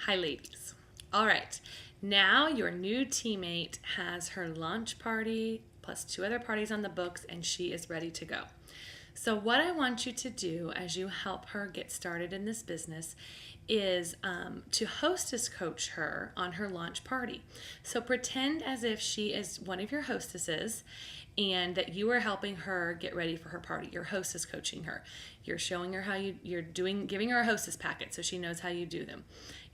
Hi, ladies. All right, now your new teammate has her launch party plus 2 other parties on the books, and she is ready to go. So, what I want you to do as you help her get started in this business is to hostess coach her on her launch party. So, pretend as if she is one of your hostesses and that you are helping her get ready for her party. You're hostess coaching her. You're showing her how you're doing, giving her a hostess packet so she knows how you do them.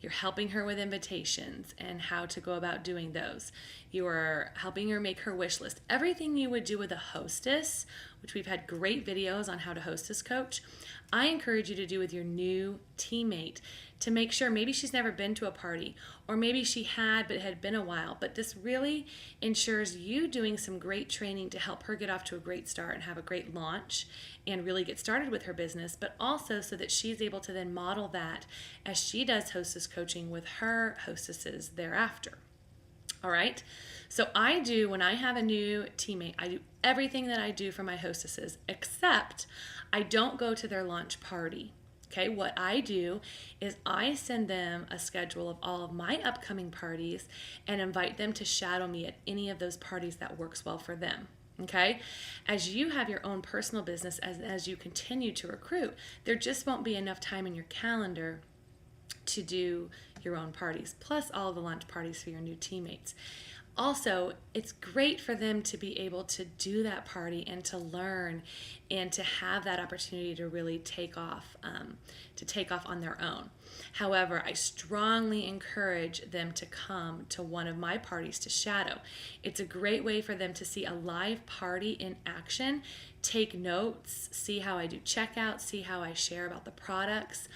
You're helping her with invitations and how to go about doing those. You are helping her make her wish list. Everything you would do with a hostess, which we've had great videos on how to hostess coach, I encourage you to do with your new teammate to make sure maybe she's never been to a party, or maybe she had but it had been a while. But this really ensures you doing some great training to help her get off to a great start and have a great launch and really get started with her business, but also so that she's able to then model that as she does hostess coaching with her hostesses thereafter. All right. So when I have a new teammate, I do everything that I do for my hostesses, except I don't go to their launch party. Okay, what I do is I send them a schedule of all of my upcoming parties and invite them to shadow me at any of those parties that works well for them. Okay, as you have your own personal business, as you continue to recruit, there just won't be enough time in your calendar to do your own parties, plus all of the launch parties for your new teammates. Also, it's great for them to be able to do that party and to learn and to have that opportunity to really take off on their own. However, I strongly encourage them to come to one of my parties to shadow. It's a great way for them to see a live party in action, take notes, see how I do checkout, see how I share about the products.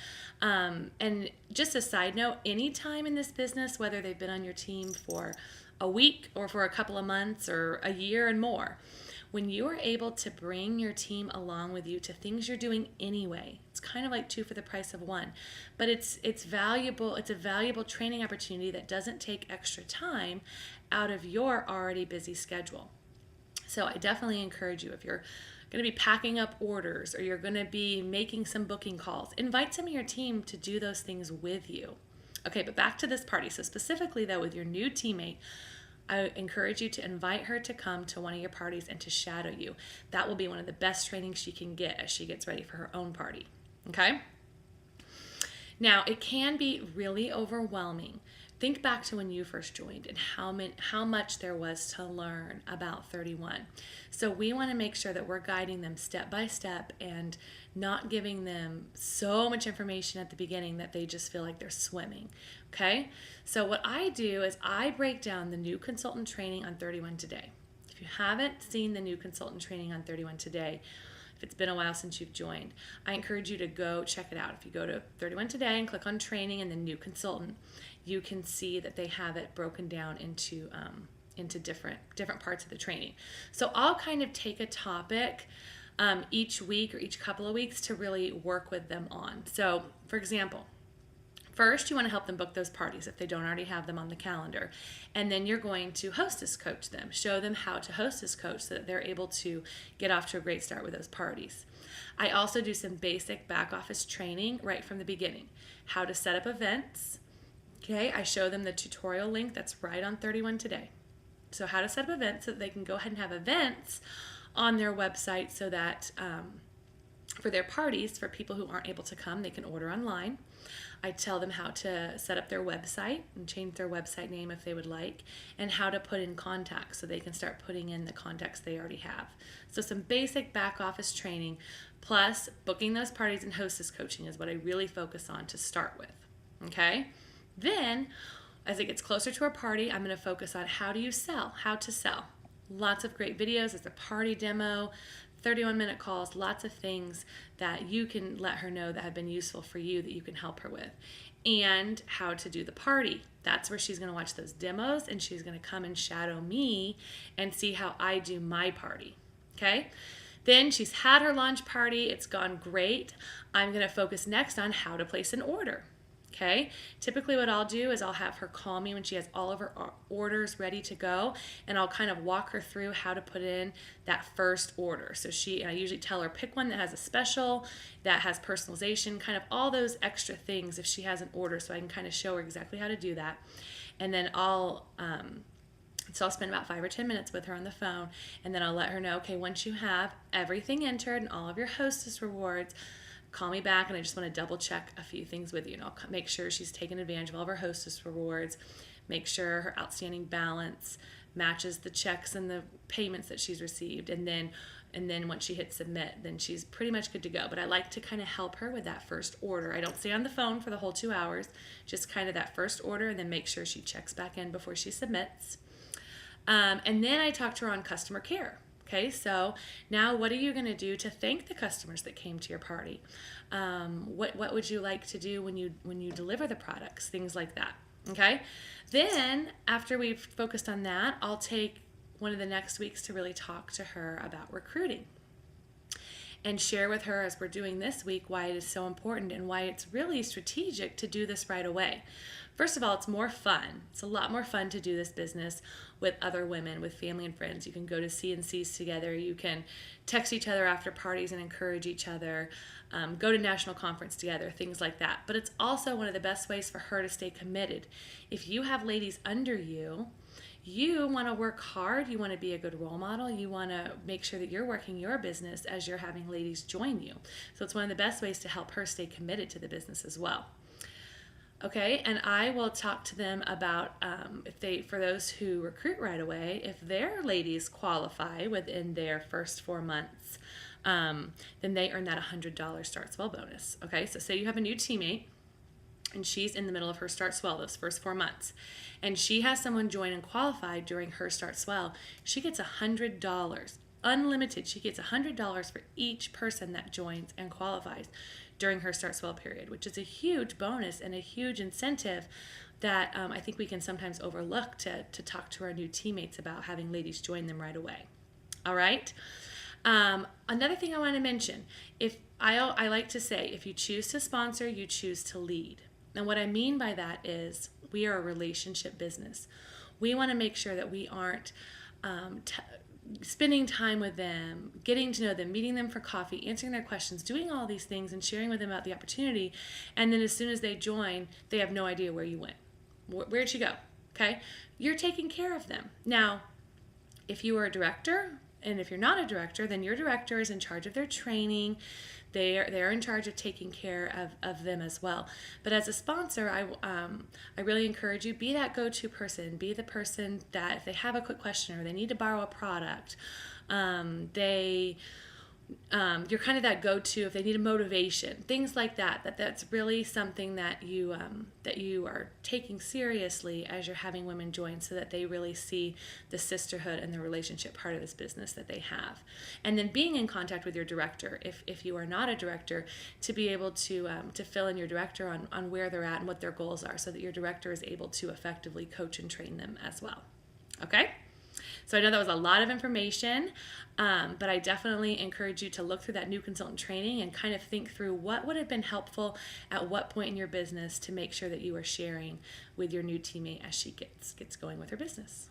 And just a side note, anytime in this business, whether they've been on your team for a week or for a couple of months or a year and more, when you are able to bring your team along with you to things you're doing anyway, it's kind of like two for the price of one, but it's valuable. It's a valuable training opportunity that doesn't take extra time out of your already busy schedule. So I definitely encourage you, if you're going to be packing up orders or you're going to be making some booking calls, invite some of your team to do those things with you. Okay, but back to this party. So specifically though, with your new teammate, I encourage you to invite her to come to one of your parties and to shadow you. That will be one of the best trainings she can get as she gets ready for her own party. Okay? Now, it can be really overwhelming. Think back to when you first joined and how much there was to learn about 31. So we want to make sure that we're guiding them step by step and not giving them so much information at the beginning that they just feel like they're swimming. Okay? So what I do is I break down the new consultant training on 31 Today. If you haven't seen the new consultant training on 31 Today, if it's been a while since you've joined, I encourage you to go check it out. If you go to 31 Today and click on training and then new consultant, you can see that they have it broken down into different parts of the training. So I'll kind of take a topic each week or each couple of weeks to really work with them on. So for example, first, you want to help them book those parties if they don't already have them on the calendar. And then you're going to hostess coach them, show them how to hostess coach so that they're able to get off to a great start with those parties. I also do some basic back office training right from the beginning. How to set up events. Okay, I show them the tutorial link that's right on 31 Today. So how to set up events so that they can go ahead and have events on their website so that for their parties, for people who aren't able to come, they can order online. I tell them how to set up their website and change their website name if they would like, and how to put in contacts so they can start putting in the contacts they already have. So some basic back office training plus booking those parties and hostess coaching is what I really focus on to start with. Okay? Then, as it gets closer to our party, I'm going to focus on how to sell. Lots of great videos. It's a party demo, 31-minute calls, lots of things that you can let her know that have been useful for you that you can help her with. And how to do the party. That's where she's going to watch those demos and she's going to come and shadow me and see how I do my party. Okay? Then she's had her launch party. It's gone great. I'm going to focus next on how to place an order. Okay, typically what I'll do is I'll have her call me when she has all of her orders ready to go, and I'll kind of walk her through how to put in that first order. So I usually tell her pick one that has a special, that has personalization, kind of all those extra things if she has an order, so I can kind of show her exactly how to do that. And then so I'll spend about 5 or 10 minutes with her on the phone, and then I'll let her know, okay, once you have everything entered and all of your Hostess rewards, call me back, and I just want to double check a few things with you, and I'll make sure she's taken advantage of all of her Hostess rewards, make sure her outstanding balance matches the checks and the payments that she's received, and then once she hits submit, then she's pretty much good to go. But I like to kind of help her with that first order. I don't stay on the phone for the whole 2 hours, just kind of that first order, and then make sure she checks back in before she submits. And then I talk to her on customer care. Okay, so now what are you going to do to thank the customers that came to your party? What would you like to do when you deliver the products? Things like that. Okay, then after we've focused on that, I'll take one of the next weeks to really talk to her about recruiting and share with her, as we're doing this week, why it is so important and why it's really strategic to do this right away. First of all, it's more fun. It's a lot more fun to do this business with other women, with family and friends. You can go to CNCs together. You can text each other after parties and encourage each other. Go to national conference together, things like that. But it's also one of the best ways for her to stay committed. If you have ladies under you, you want to work hard, you want to be a good role model, you want to make sure that you're working your business as you're having ladies join you. So it's one of the best ways to help her stay committed to the business as well. Okay, and I will talk to them about for those who recruit right away, if their ladies qualify within their first 4 months, then they earn that $100 Start Swell bonus. Okay, so say you have a new teammate, and she's in the middle of her Start Swell those first 4 months, and she has someone join and qualify during her Start Swell, she gets $100, unlimited. She gets $100 for each person that joins and qualifies during her Start Swell period, which is a huge bonus and a huge incentive that I think we can sometimes overlook to talk to our new teammates about having ladies join them right away. All right. Another thing I want to mention, I like to say, if you choose to sponsor, you choose to lead. And what I mean by that is we are a relationship business. We want to make sure that we aren't spending time with them, getting to know them, meeting them for coffee, answering their questions, doing all these things and sharing with them about the opportunity. And then as soon as they join, they have no idea where you went. Where'd you go? Okay? You're taking care of them. Now, if you are a director, and if you're not a director, then your director is in charge of their training. They're in charge of taking care of them as well. But as a sponsor, I really encourage you, be that go-to person. Be the person that if they have a quick question or they need to borrow a product, you're kind of that go-to if they need a motivation, things like that. That's really something that you are taking seriously as you're having women join, so that they really see the sisterhood and the relationship part of this business that they have. And then being in contact with your director, if you are not a director, to be able to fill in your director on where they're at and what their goals are, so that your director is able to effectively coach and train them as well. Okay? So I know that was a lot of information, but I definitely encourage you to look through that new consultant training and kind of think through what would have been helpful at what point in your business to make sure that you are sharing with your new teammate as she gets going with her business.